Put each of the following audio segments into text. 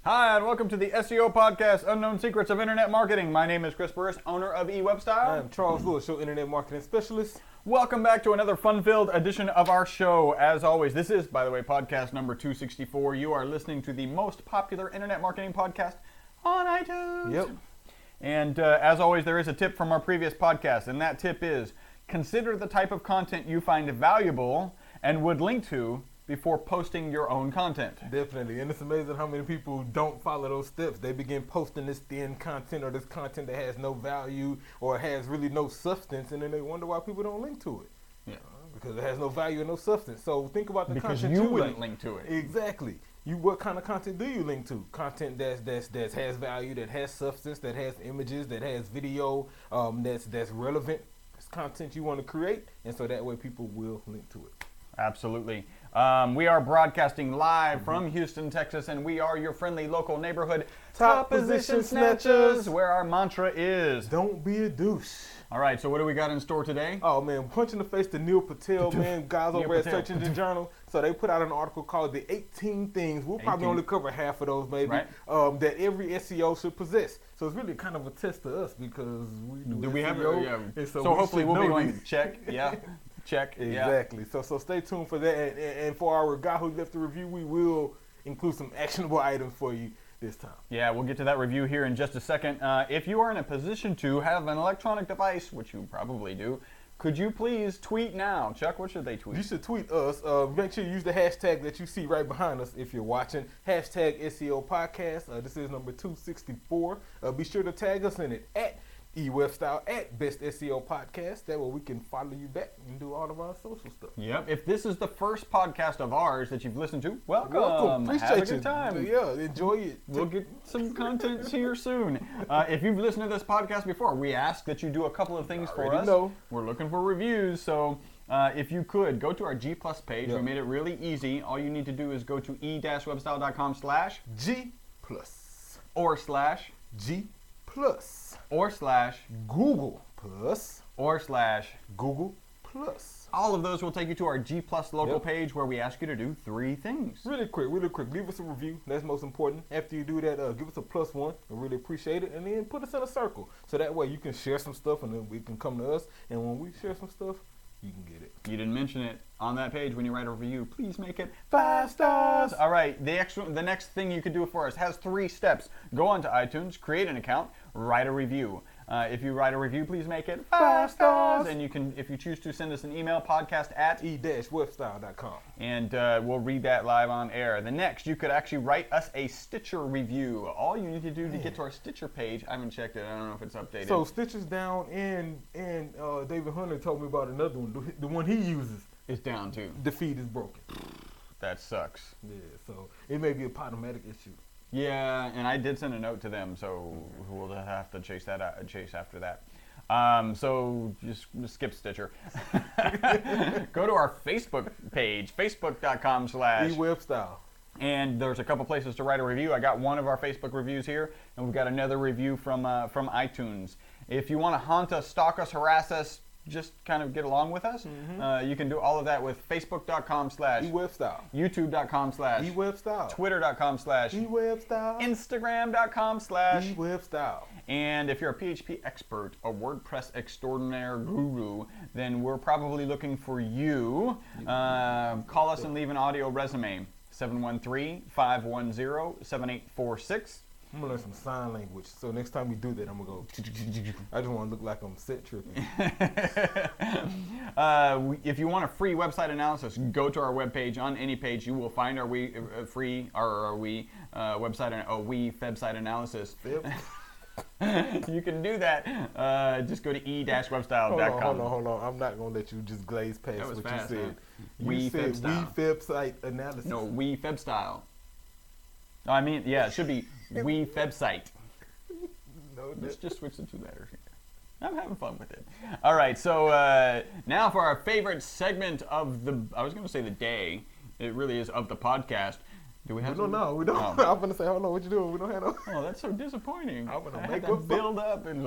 Hi, and welcome to the SEO podcast, Unknown Secrets of Internet Marketing. My name is Chris Burris, owner of eWebstyle. I'm Charles Lewis, your Internet Marketing Specialist. Welcome back to another fun-filled edition of our show. As always, this is, by the way, podcast number 264. You are listening to the most popular internet marketing podcast on iTunes. Yep. And as always, there is a tip from our previous podcast, and that tip is consider the type of content you find valuable and would link to before posting your own content. Definitely. And it's amazing how many people don't follow those steps. They begin posting this thin content or this content that has no value or has really no substance, and then they wonder why people don't link to it. Yeah. Because it has no value and no substance. So think about the Because content you you wouldn't like. link to it. Exactly. What kind of content do you link to? Content that has value, that has substance, that has images, that has video, that's relevant. It's content you want to create, and so that way people will link to it. Absolutely. We are broadcasting live from Houston, Texas, and we are your friendly local neighborhood Top position snatchers, where our mantra is. Don't be a douche. All right, so what do we got in store today? Oh man, punch in the face to Neil Patel, man, guys Neil over at Patel. Search Engine Journal. So they put out an article called The 18 Things, we'll probably 18. only cover half of those maybe, Right. that every SEO should possess. So it's really kind of a test to us because we do we have SEO, yeah. and So we hopefully should we'll be know going these. check, yeah, check, yeah. Exactly. So stay tuned for that. And for our guy who left the review, we will include some actionable items for you this time. Yeah, we'll get to that review here in just a second. If you are in a position to have an electronic device, which you probably do, could you please tweet now? Chuck, what should they tweet? You should tweet us. Make sure you use the hashtag that you see right behind us if you're watching. Hashtag SEO Podcast. This is number 264. Be sure to tag us in it at eWebstyle, at Best SEO Podcast. That way we can follow you back and do all of our social stuff. Yep. If this is the first podcast of ours that you've listened to, welcome. Appreciate Have a you. good time. Yeah, enjoy it. We'll get some content here soon. If you've listened to this podcast before, we ask that you do a couple of things for Already us. know. We're looking for reviews, so if you could, go to our G Plus page. Yep. We made it really easy. All you need to do is go to e-webstyle.com/ G plus or slash G plus or slash Google plus or slash. Google plus. All of those will take you to our G Plus local Yep. page where we ask you to do 3 things. Really quick. Leave us a review. That's most important. After you do that, give us a +1. We really appreciate it. And then put us in a circle. So that way you can share some stuff and then we can come to us. And when we share some stuff, you can get it. You didn't mention it on that page when you write a review. Please make it 5 stars. All right, the next thing you could do for us has 3 steps. Go onto iTunes, create an account, write a review. If you write a review, please make it 5 stars. And you can, if you choose to, send us an email, podcast at e-webstyle.com. and we'll read that live on air. The next, you could actually write us a Stitcher review. All you need to do to get to our Stitcher page, I haven't checked it, I don't know if it's updated. So Stitcher's down, and David Hunter told me about another one. The one he uses, it's down too. the feed is broken. That sucks. Yeah, so it may be a Podomatic issue. Yeah, and I did send a note to them, so we'll have to chase after that. So just skip Stitcher. Go to our Facebook page, facebook.com/ eWebstyle. and there's a couple places to write a review. I got one of our Facebook reviews here, and we've got another review from iTunes. If you want to haunt us, stalk us, harass us, just kind of get along with us, you can do all of that with facebook.com/ eWebstyle. youtube.com/ eWebstyle. twitter.com/ eWebstyle. instagram.com/ eWebstyle. and if you're a PHP expert, a WordPress extraordinaire guru, then we're probably looking for you. Call us and leave an audio resume, 713-510-7846. I'm gonna learn some sign language. So next time we do that, I'm gonna go. I just want to look like I'm set tripping. If you want a free website analysis, go to our webpage. On any page, you will find our free website analysis. Yep. You can do that. Just go to e-webstyle.com. Hold on. I'm not gonna let you just glaze past That was what fast, you said. huh? You said Webstyle. website analysis. No, webstyle. No, I mean, yeah, it should be website. No, Let's just switch the 2 letters here. I'm having fun with it. All right, so now for our favorite segment of I was going to say the day. It really is of the podcast. Do we have No, we don't. Oh. I'm gonna say, hold on, what you doing? We don't have no. Oh, that's so disappointing. I'm gonna I make had to up build up and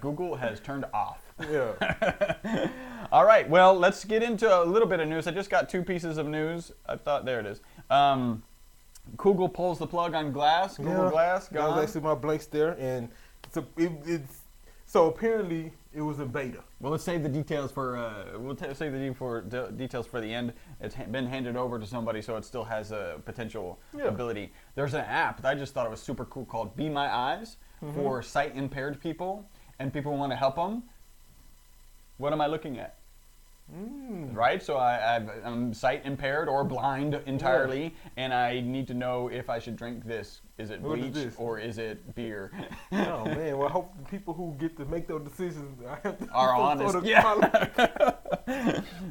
Google has turned off. Yeah. All right, well, let's get into a little bit of news. I just got 2 pieces of news. I thought, there it is. Google pulls the plug on Glass. Google Glass, that gone. was actually my blank stare, and so apparently it was in beta. Well, let's save the details for save the details for the end. It's been handed over to somebody, so it still has a potential ability. There's an app that I just thought it was super cool called Be My Eyes for sight impaired people, and people want to help them. What am I looking at? Right, so I'm sight impaired or blind entirely, and I need to know if I should drink this. Is it bleach or is it beer? Oh man, well I hope the people who get to make those decisions are honest.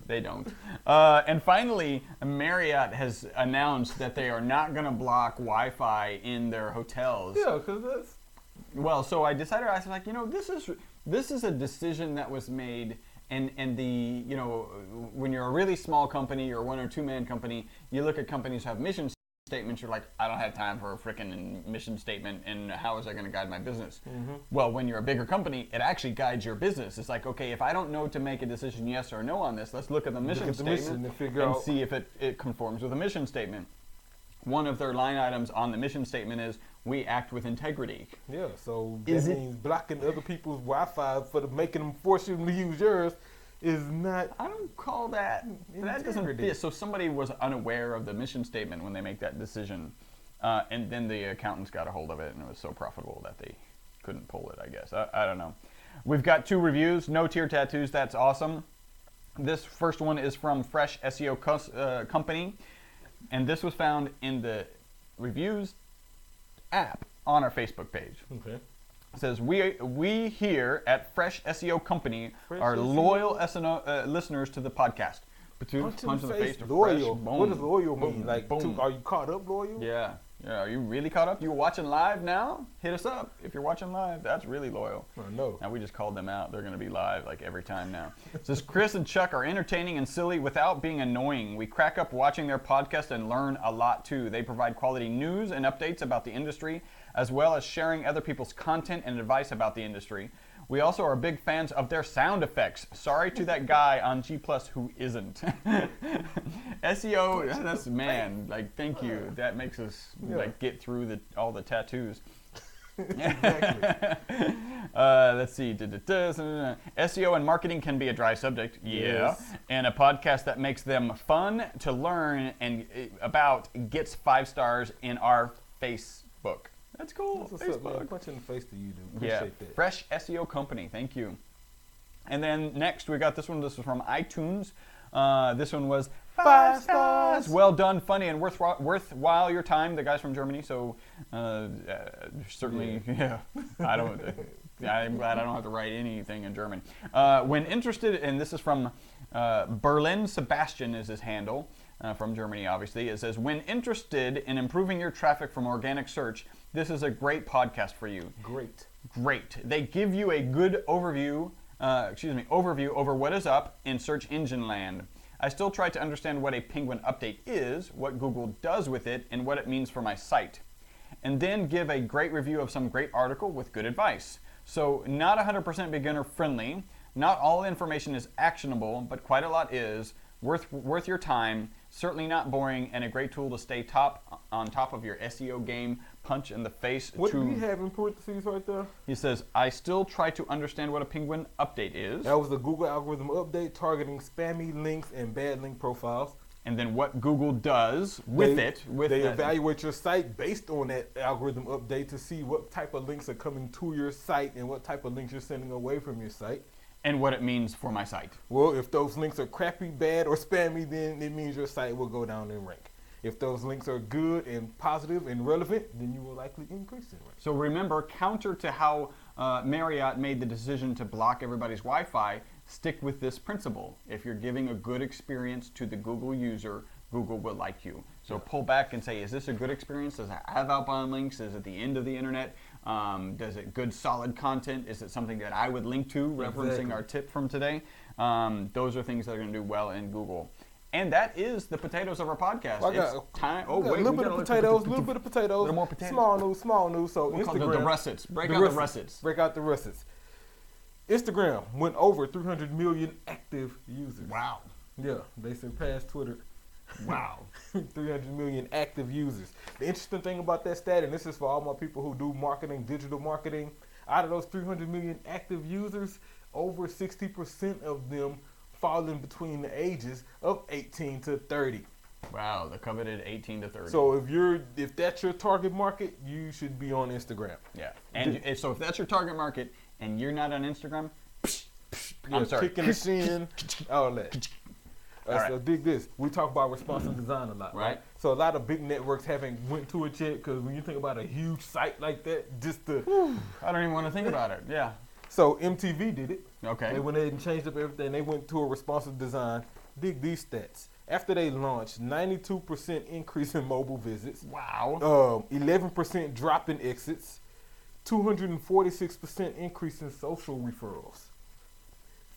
They don't. And finally, Marriott has announced that they are not going to block Wi-Fi in their hotels. Yeah, because that's... Well, so I decided, I was like, this is a decision that was made. And the, when you're a really small company or 1 or 2 man company, you look at companies who have mission statements, you're like, I don't have time for a freaking mission statement, and how is that going to guide my business? Well, when you're a bigger company, it actually guides your business. It's like, okay, if I don't know to make a decision yes or no on this, let's look at the mission statement and see if it conforms with a mission statement. One of their line items on the mission statement is, we act with integrity. Yeah, so that means blocking other people's Wi-Fi making them force you to use yours is not... I don't call that... That doesn't fit. So somebody was unaware of the mission statement when they make that decision. And then the accountants got a hold of it, and it was so profitable that they couldn't pull it, I guess. I don't know. We've got 2 reviews. No Tear Tattoos. That's awesome. This first one is from Fresh SEO Company. And this was found in the reviews app on our Facebook page. Okay. It says, we here at Fresh SEO Company are loyal listeners to the podcast. Punch in the face. Loyal. Fresh, what does loyal mean? Like, boom. Are you caught up loyal? Yeah. Are you really caught up? You watching live now? Hit us up. If you're watching live, that's really loyal. I know. Now we just called them out. They're going to be live like every time now. It says, Chris and Chuck are entertaining and silly without being annoying. We crack up watching their podcast and learn a lot too. They provide quality news and updates about the industry, as well as sharing other people's content and advice about the industry. We also are big fans of their sound effects. Sorry to that guy on G+ who isn't. SEO, that's like, thank you. That makes us like get through all the tattoos. Exactly. Let's see. SEO and marketing can be a dry subject. Yeah. Yes. And a podcast that makes them fun to learn and about gets 5 stars in our Facebook. That's cool. That's what's Facebook. up, man. Punch in the face to you, dude. Appreciate that. Fresh SEO Company. Thank you. And then next we got this one. This was from iTunes. This one was 5 stars. Well done, funny, and worthwhile your time. The guy's from Germany, so certainly, I'm glad I don't have to write anything in German. When interested, and this is from Berlin Sebastian is his handle. From Germany, obviously. It says, when interested in improving your traffic from organic search, this is a great podcast for you. Great. They give you a good overview over what is up in search engine land. I still try to understand what a Penguin update is, what Google does with it, and what it means for my site. And then give a great review of some great article with good advice. So not 100% beginner friendly. Not all information is actionable, but quite a lot is. Worth your time, certainly not boring, and a great tool to stay on top of your SEO game. Punch in the face. What do we have in parentheses right there? He says, I still try to understand what a Penguin update is. That was the Google algorithm update targeting spammy links and bad link profiles. And then what Google does with it. They evaluate your site based on that algorithm update to see what type of links are coming to your site and what type of links you're sending away from your site. And what it means for my site. Well, if those links are crappy, bad, or spammy, then it means your site will go down in rank. If those links are good and positive and relevant, then you will likely increase in rank. So remember, counter to how Marriott made the decision to block everybody's Wi-Fi, stick with this principle. If you're giving a good experience to the Google user, Google will like you. So pull back and say, is this a good experience? Does it have outbound links? Is it the end of the internet? Does it good solid content? Is it something that I would link to, referencing our tip from today? Those are things that are going to do well in Google. And that is the potatoes of our podcast. It's time. Oh, wait. A little bit of potatoes. A little more potatoes. Small news. So we'll Instagram. The russets. Break out the russets. Break out the russets. Instagram went over 300 million active users. Wow. Yeah, they surpassed Twitter. Wow. 300 million active users. The interesting thing about that stat, and this is for all my people who do marketing, digital marketing, out of those 300 million active users, over 60% of them fall in between the ages of 18 to 30. Wow, the coveted 18 to 30. So if that's your target market, you should be on Instagram. Yeah. And so if that's your target market and you're not on Instagram, Yeah, I'm sorry. kicking the shin, all that. All right. So dig this. We talk about responsive design a lot, right? Right. So a lot of big networks haven't went to it yet because when you think about a huge site like that, I don't even want to think about it. Yeah. So MTV did it. Okay. They went ahead and changed up everything. They went to a responsive design. Dig these stats. After they launched, 92% increase in mobile visits, Wow. 11% drop in exits, 246% increase in social referrals,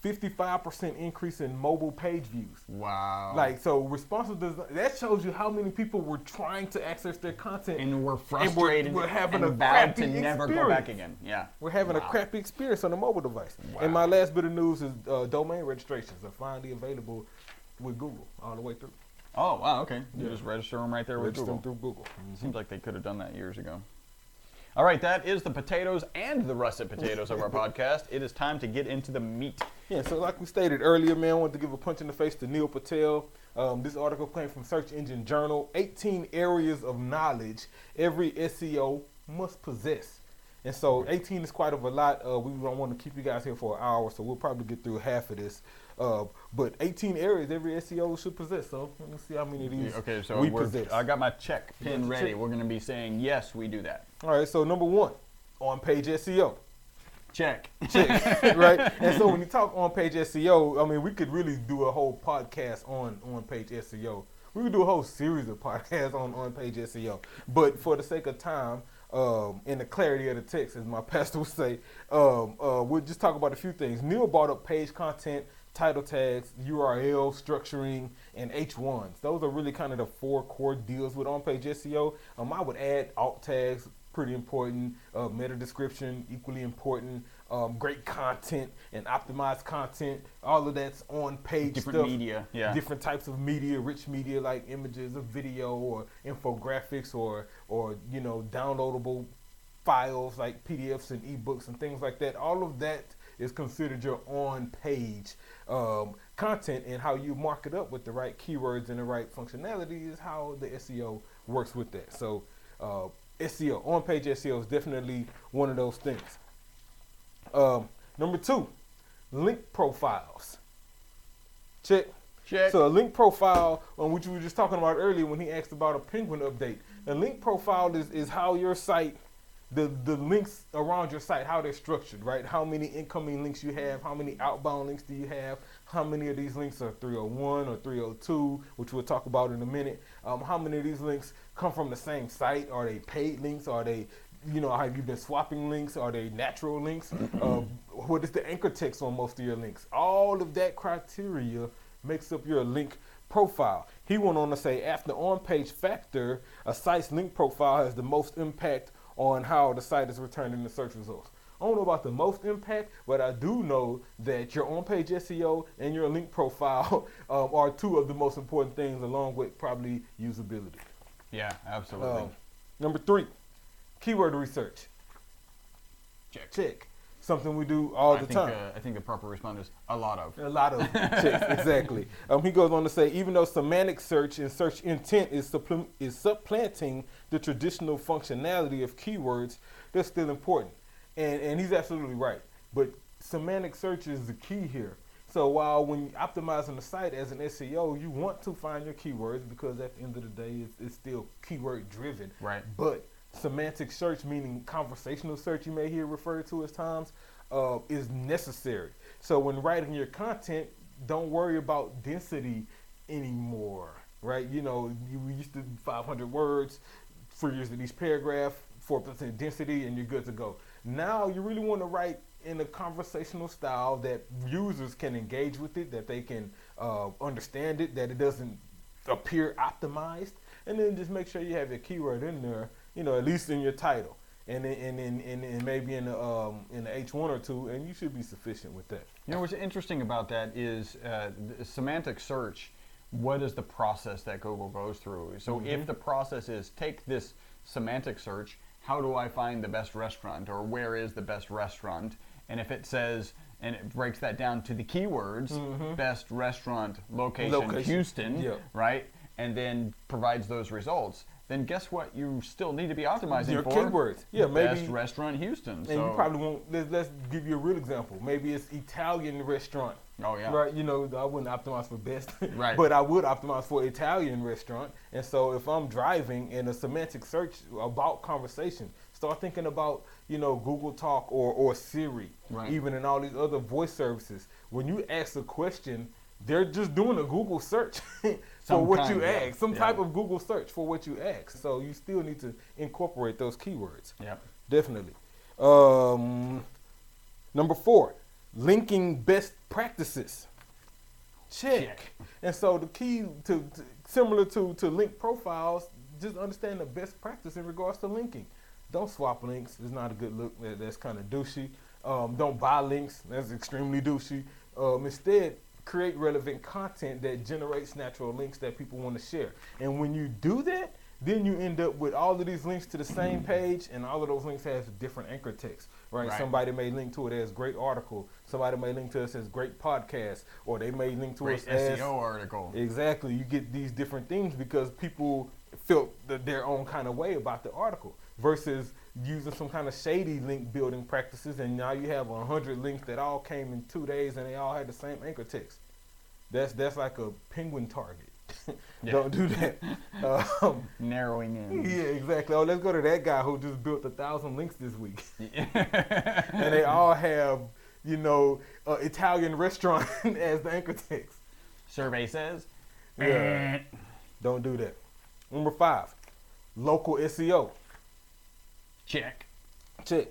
55% increase in mobile page views. Wow. Like, so responsive design, that shows you how many people were trying to access their content. and we're frustrated we're having and a vowed to crappy never go back experience. again. Yeah. We're having a Wow. crappy experience on a mobile device. Wow. And my last bit of news is domain registrations are finally available with Google all the way through. Oh, wow, okay. You Yeah. just register them right there with Register Google. them through Google. Seems like they could have done that years ago. All right, that is the potatoes and the russet potatoes of our podcast. It is time to get into the meat. Yeah, so like we stated earlier, man, I wanted to give a punch in the face to Neil Patel. This article came from Search Engine Journal. 18 areas of knowledge every SEO must possess. And so 18 is quite of a lot. We don't want to keep you guys here for an hour, so we'll probably get through half of this. But 18 areas every SEO should possess. So let me see how many of these Okay, so we possess. I got my check You got pin your ready. check? We're going to be saying, yes, we do that. All right, so number one, on-page SEO. Check. Check, right? And so when you talk on-page SEO, I mean, we could really do a whole podcast on on-page SEO. We could do a whole series of podcasts on on-page SEO. But for the sake of time, and the clarity of the text, as my pastor would say, we'll just talk about a few things. Neil brought up page content, title tags, URL structuring, and H1s. Those are really kind of the four core deals with on-page SEO. I would add alt tags, pretty important, meta description, equally important, great content and optimized content. All of that's on-page Different stuff. media, yeah. Different types of media, rich media like images of video or infographics or you know, downloadable files like PDFs and ebooks and things like that. All of that is considered your on-page content, and how you mark it up with the right keywords and the right functionality is how the SEO works with that. So SEO, on-page SEO is definitely one of those things. Number two, link profiles. Check. Check. So a link profile, on which we were just talking about earlier when he asked about a Penguin update. A link profile is how your site, the links around your site, how they're structured, right? How many incoming links you have, how many outbound links do you have, how many of these links are 301 or 302, which we'll talk about in a minute. How many of these links come from the same site? Are they paid links? Are they, you know, have you been swapping links? Are they natural links? What is the anchor text on most of your links? All of that criteria makes up your link profile. He went on to say, after on-page factor, a site's link profile has the most impact on how the site is returning the search results. I don't know about the most impact, but I do know that your on-page SEO and your link profile are two of the most important things, along with probably usability. Yeah, absolutely. Number three, keyword research. Check. Check. Something we do all the time. I think the proper response is a lot of. A lot of checks, exactly. He goes on to say, even though semantic search and search intent is supplanting the traditional functionality of keywords, they're still important. And he's absolutely right. But semantic search is the key here. So while when you're optimizing the site as an SEO, you want to find your keywords because at the end of the day, it's still keyword driven. Right. But semantic search, meaning conversational search, you may hear referred to as times, is necessary. So when writing your content, don't worry about density anymore, right? You know, we used to 500 words, figures in each paragraph, 4% density, and you're good to go. Now you really want to write in a conversational style that users can engage with it, that they can understand it, that it doesn't appear optimized, and then just make sure you have your keyword in there, you know, at least in your title, and maybe in the H1 or 2, and you should be sufficient with that. You know what's interesting about that is semantic search what is the process that Google goes through? So if the process is take this semantic search, how do I find the best restaurant, or where is the best restaurant? And if it says, and it breaks that down to the keywords, best restaurant location. Houston, right? And then provides those results, then guess what you still need to be optimizing your for? Keywords. Yeah, maybe. Best restaurant Houston. And so you probably won't, let's give you a real example. Maybe it's Italian restaurant. Oh, yeah. Right, you know, I wouldn't optimize for best, Right. but I would optimize for Italian restaurant. And so if I'm driving in a semantic search about conversation, start thinking about, you know, Google Talk or Siri, Right. even in all these other voice services. When you ask a question, they're just doing a Google search for Some what kind, you yeah. ask, some Yeah. type of Google search for what you ask. So you still need to incorporate those keywords. Yep. Definitely. Number 4, linking best practices. Check. And so the key to similar to link profiles, just understand the best practice in regards to linking. Don't swap links. It's not a good look. That's kind of douchey. Don't buy links. That's extremely douchey. Instead, create relevant content that generates natural links that people want to share. And when you do that, then you end up with all of these links to the same page, and all of those links has different anchor text, right? Somebody may link to it as great article. Somebody may link to us as great podcast, or they may link to Great us as SEO article. Exactly. You get these different things because people felt their own kind of way about the article versus using some kind of shady link building practices, and now you have 100 links that all came in 2 days and they all had the same anchor text. That's like a penguin target. Yeah. Don't do that. Narrowing in. Yeah, exactly. Oh, let's go to that guy who just built 1,000 links this week, Yeah. and they all have, you know, Italian restaurant as the anchor text. Survey says. Yeah. Don't do that. Number 5, local SEO. Check. Check.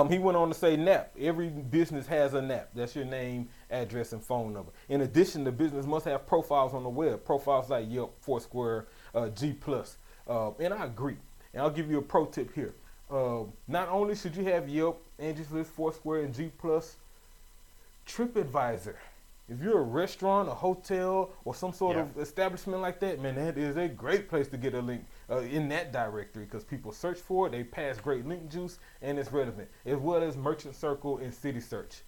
He went on to say NAP. Every business has a NAP. That's your name, address, and phone number. In addition, the business must have profiles on the web. Profiles like Yelp, Foursquare, G+. And I agree. And I'll give you a pro tip here. Not only should you have Yelp, Angie's List, Foursquare, and G+, TripAdvisor. If you're a restaurant, a hotel, or some sort of establishment like that, man, that is a great place to get a link in that directory because people search for it, they pass great link juice, and it's relevant, as well as Merchant Circle and City Search.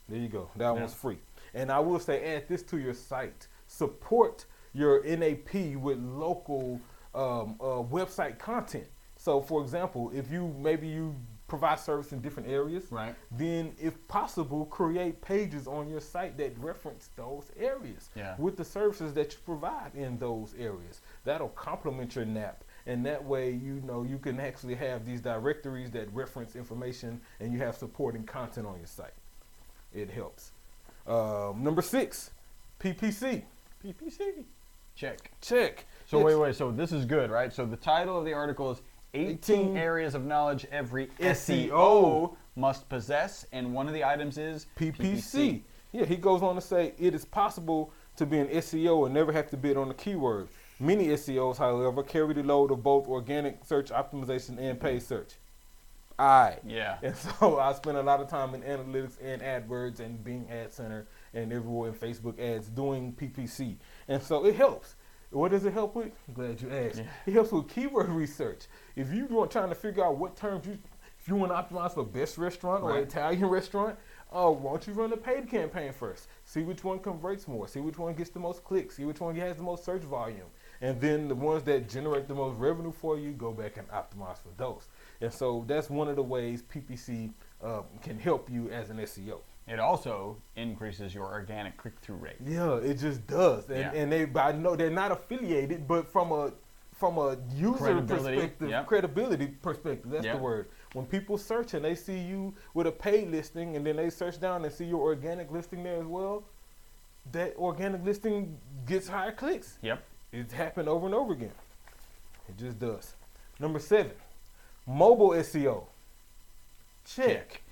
There you go. That one's free. And I will say, add this to your site. Support your NAP with local website content. So, for example, if you provide service in different areas, Right. then if possible, create pages on your site that reference those areas with the services that you provide in those areas. That'll complement your NAP. And that way, you know, you can actually have these directories that reference information and you have supporting content on your site. It helps. Number 6, PPC. PPC. Check. Check. So It's wait. So this is good, right? So the title of the article is 18 areas of knowledge every SEO must possess, and one of the items is PPC. Yeah, he goes on to say it is possible to be an SEO and never have to bid on a keyword. Many SEOs, however, carry the load of both organic search optimization and paid search. Yeah. And so I spend a lot of time in analytics and AdWords and Bing Ad Center and everywhere in Facebook ads doing PPC. And so it helps. What does it help with? I'm glad you asked. Yeah. It helps with keyword research. If you want trying to figure out what terms if you want to optimize for best restaurant or Italian restaurant, why don't you run a paid campaign first? See which one converts more. See which one gets the most clicks. See which one has the most search volume. And then the ones that generate the most revenue for you, go back and optimize for those. And so that's one of the ways PPC can help you as an SEO. It also increases your organic click-through rate. Yeah, it just does. And I know they're not affiliated, but from a user credibility perspective, that's the word. When people search and they see you with a paid listing and then they search down and see your organic listing there as well, that organic listing gets higher clicks. Yep. It's happened over and over again. It just does. Number 7, mobile SEO. Check.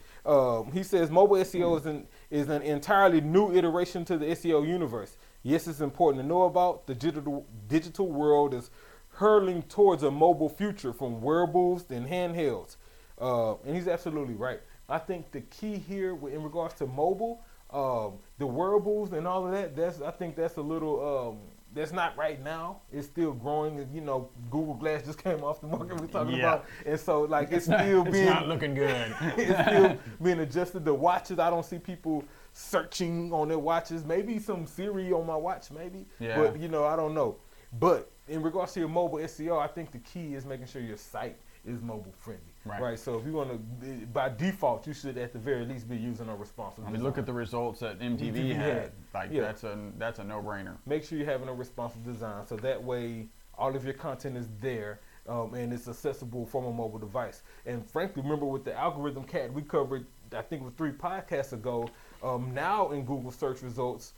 He says mobile SEO is an entirely new iteration to the SEO universe. Yes, it's important to know about. The digital world is hurtling towards a mobile future from wearables and handhelds. And he's absolutely right. I think the key here in regards to mobile, the wearables and all of that, I think that's a little that's not right now. It's still growing. You know, Google Glass just came off the market we're talking Yeah. about. And so, like, it's not, still it's being not looking good. it's still being adjusted. The watches, I don't see people searching on their watches. Maybe some Siri on my watch, maybe. Yeah. But, you know, I don't know. But in regards to your mobile SEO, I think the key is making sure your site is mobile friendly. Right. So if you want to, by default, you should at the very least be using a responsive I mean, look at the results that MTV MTV had. had. Like, Yeah. that's a no-brainer. Make sure you're having a responsive design, so that way all of your content is there and it's accessible from a mobile device. And frankly, remember with the algorithm cat we covered, I think it was 3 podcasts ago, now in Google search results,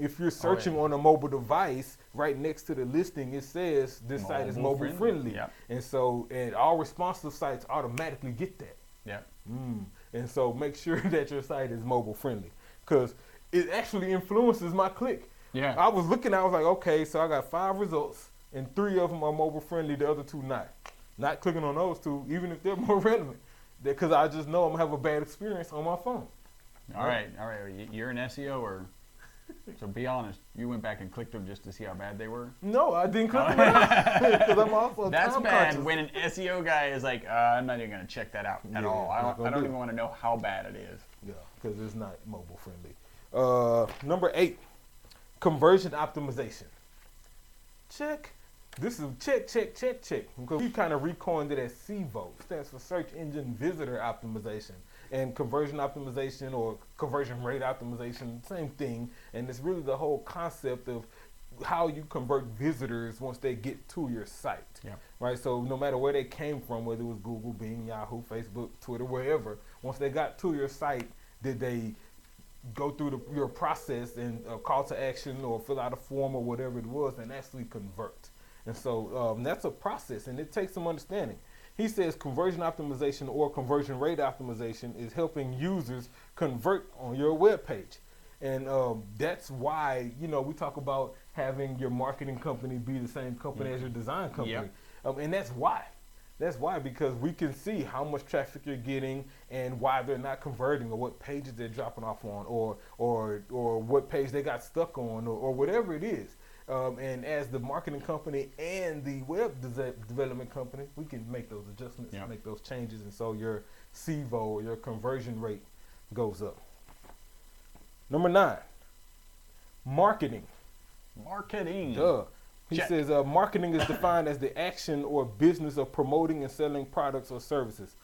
if you're searching on a mobile device, right next to the listing, it says this site is mobile friendly. Yep. And so, and all responsive sites automatically get that. Yeah. And so make sure that your site is mobile friendly, because it actually influences my click. Yeah. I was looking, I was like, okay, so I got 5 results and 3 of them are mobile friendly, the other 2 not. Not clicking on those 2, even if they're more relevant, because I just know I'm gonna have a bad experience on my phone. All right. You're an SEO, or so be honest. You went back and clicked them just to see how bad they were. No, I didn't click them because I'm also That's time bad conscious. when an SEO guy is like, I'm not even gonna check that out at Yeah, all. not I gonna don't do even it. want to know how bad it is. Yeah, because it's not mobile friendly. Number 8, conversion optimization. Check. This is check. Because we kind of recoined it as SEVO. Stands for Search Engine Visitor Optimization. And conversion optimization or conversion rate optimization, same thing. And it's really the whole concept of how you convert visitors once they get to your site. Yeah. Right? So no matter where they came from, whether it was Google, Bing, Yahoo, Facebook, Twitter, wherever, once they got to your site, did they go through your process and call to action or fill out a form or whatever it was and actually convert? And so that's a process, and it takes some understanding. He says conversion optimization or conversion rate optimization is helping users convert on your web page. And that's why, you know, we talk about having your marketing company be the same company as your design company. Yep. And that's why. That's why, because we can see how much traffic you're getting and why they're not converting, or what pages they're dropping off on, or what page they got stuck on, or whatever it is. And as the marketing company and the web development company, we can make those adjustments, Yep. make those changes, and so your SEVO, or your conversion rate, goes up. Number 9, marketing. Marketing. Duh. He Check. says marketing is defined as the action or business of promoting and selling products or services.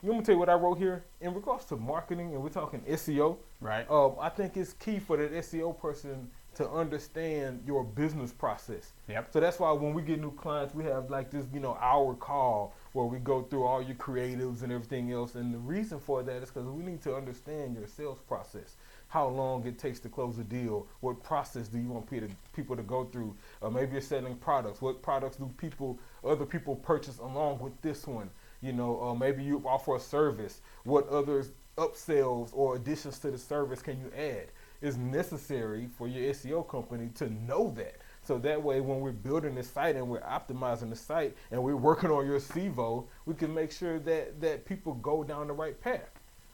You want me to tell you what I wrote here? In regards to marketing, and we're talking SEO, Right. I think it's key for that SEO person to understand your business process. Yep. So that's why when we get new clients, we have like this, hour call where we go through all your creatives and everything else. And the reason for that is because we need to understand your sales process, how long it takes to close a deal, what process do you want people to go through. Maybe you're selling products. What products do other people purchase along with this one? Maybe you offer a service. What other upsells or additions to the service can you add? It's necessary for your SEO company to know that. So that way, when we're building the site and we're optimizing the site and we're working on your SEVO, we can make sure that people go down the right path.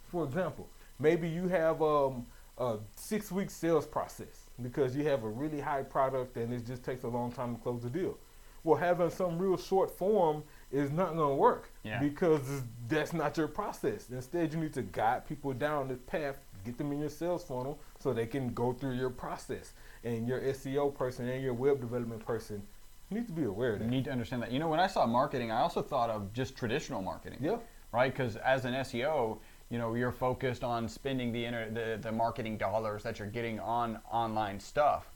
For example, maybe you have a 6-week sales process because you have a really high product and it just takes a long time to close the deal. Well, having some real short form is not going to work because that's not your process. Instead, you need to guide people down this path, get them in your sales funnel so they can go through your process. And your SEO person and your web development person need to be aware of that. You need to understand that. When I saw marketing, I also thought of just traditional marketing. Yeah. Right? Because as an SEO, you're focused on spending the marketing dollars that you're getting on online stuff.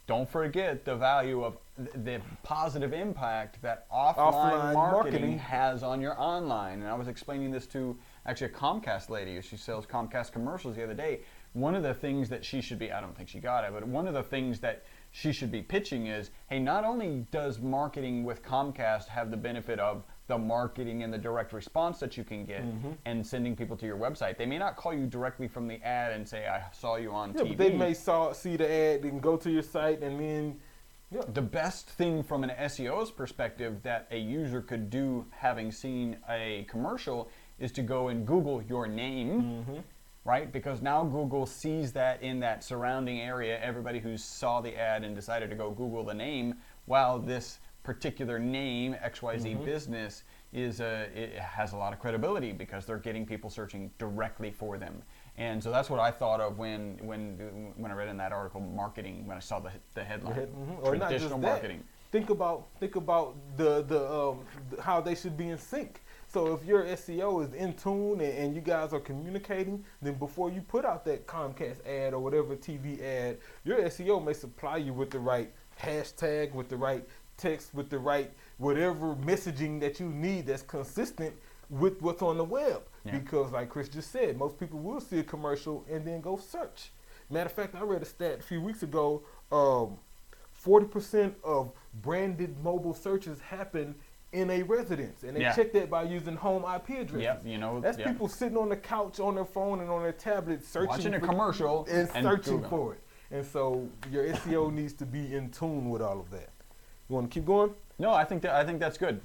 Don't forget the value of the positive impact that offline marketing has on your online. And I was explaining this to actually a Comcast lady. She sells Comcast commercials the other day. One of the things that she should be, I don't think she got it, but one of the things that she should be pitching is, hey, not only does marketing with Comcast have the benefit of the marketing and the direct response that you can get and sending people to your website. They may not call you directly from the ad and say, I saw you on TV. But they may see the ad and go to your site and then... Yeah. The best thing from an SEO's perspective that a user could do having seen a commercial is to go and Google your name, right? Because now Google sees that in that surrounding area, everybody who saw the ad and decided to go Google the name, while this particular name, XYZ business, it has a lot of credibility because they're getting people searching directly for them. And so that's what I thought of when I read in that article, marketing, when I saw the headline. Or not Traditional just that. marketing. Think about the how they should be in sync. So if your SEO is in tune and you guys are communicating, then before you put out that Comcast ad or whatever TV ad, your SEO may supply you with the right hashtag, with the right text, with the right whatever messaging that you need that's consistent with what's on the web. Yeah. Because like Chris just said, most people will see a commercial and then go search. Matter of fact, I read a stat a few weeks ago, 40% of branded mobile searches happen in a residence, and they check that by using home IP addresses. Yep, that's people sitting on the couch on their phone and on their tablet searching, watching a commercial and searching for it. And so your SEO needs to be in tune with all of that. You want to keep going? No, I think that's good.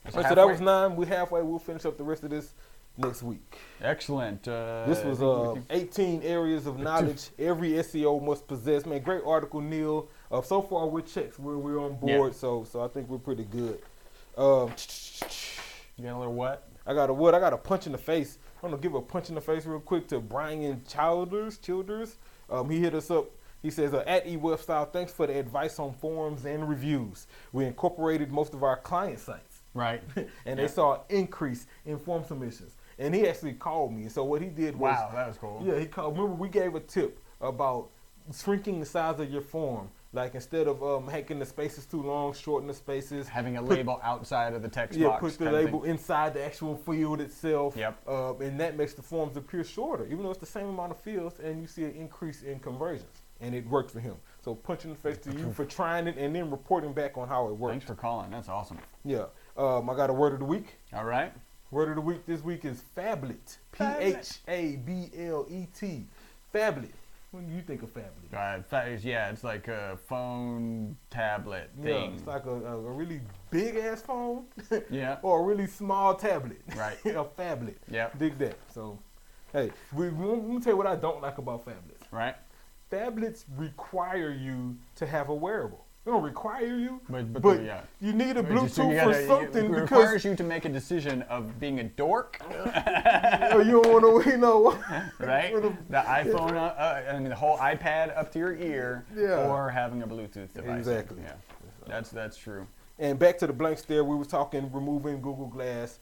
So that was 9. We're halfway. We'll finish up the rest of this next week. Excellent. This was 18 areas of knowledge every SEO must possess. Man, great article, Neil. So far we're checked. We're on board. Yeah. So I think we're pretty good. You got a little what? I got a what? I got a punch in the face. I'm gonna give a punch in the face real quick to Brian Childers. He hit us up. He says, at eWebStyle, thanks for the advice on forums and reviews. We incorporated most of our client sites. Right. And they saw an increase in form submissions. And he actually called me. So what he did was... Wow, that was cool. Yeah, he called. Remember, we gave a tip about shrinking the size of your form. Like instead of making the spaces too long, shorten the spaces. Having a label outside of the text Yeah, box. put the label inside the actual field itself. Yep. And that makes the forms appear shorter, even though it's the same amount of fields, and you see an increase in conversions. And it worked for him. So punch in the face to you for trying it and then reporting back on how it worked. Thanks for calling. That's awesome. Yeah. I got a word of the week. All right. Word of the week this week is phablet. Phablet. Phablet. When do you think of phablet? Yeah, it's like a phone tablet thing. Yeah, it's like a really big ass phone. Yeah. Or a really small tablet. Right. A phablet. Yeah. Dig that. So, hey, let me tell you what I don't like about phablets. Right. Phablets require you to have a wearable. They don't require you, but you need a Bluetooth for something it because requires you to make a decision of being a dork. You don't want to, right? The iPhone, the whole iPad up to your ear, or having a Bluetooth device. Exactly. Yeah, that's true. And back to the blank stare, we were talking removing Google Glass.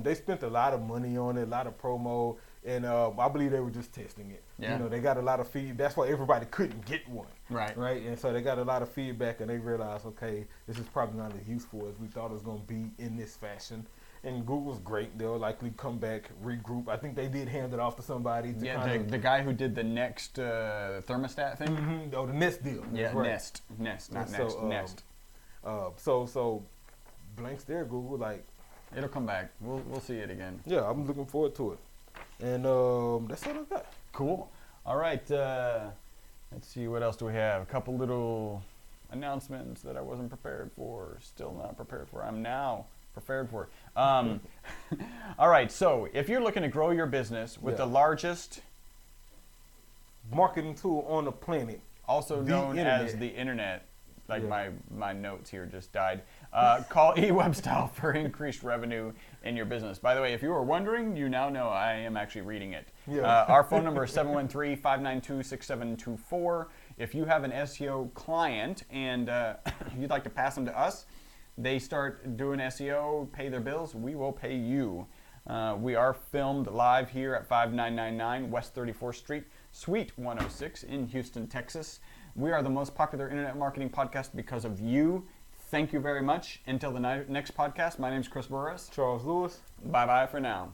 They spent a lot of money on it, a lot of promo, and I believe they were just testing it. Yeah. They got a lot of feedback. That's why everybody couldn't get one. Right. Right. And so they got a lot of feedback, and they realized, okay, this is probably not as useful as we thought it was going to be in this fashion. And Google's great. They'll likely come back, regroup. I think they did hand it off to somebody. The guy who did the Nest thermostat thing. Mm-hmm. Oh, the Nest deal. Yeah, right. Nest, not so, Nest. So blank stare, Google, like. It'll come back. We'll see it again. Yeah, I'm looking forward to it. And that's all I got. Cool. All right. Let's see. What else do we have? A couple little announcements that I wasn't prepared for. Still not prepared for. I'm now prepared for. All right. So if you're looking to grow your business with the largest marketing tool on the planet, also known as the internet, like my notes here just died. Call eWebStyle for increased revenue in your business. By the way, if you were wondering, you now know I am actually reading it. Yeah. Our phone number is 713-592-6724. If you have an SEO client and you'd like to pass them to us, they start doing SEO, pay their bills, we will pay you. We are filmed live here at 5999 West 34th Street, Suite 106 in Houston, Texas. We are the most popular internet marketing podcast because of you. Thank you very much. Until the next podcast, my name is Chris Burris. Charles Lewis. Bye-bye for now.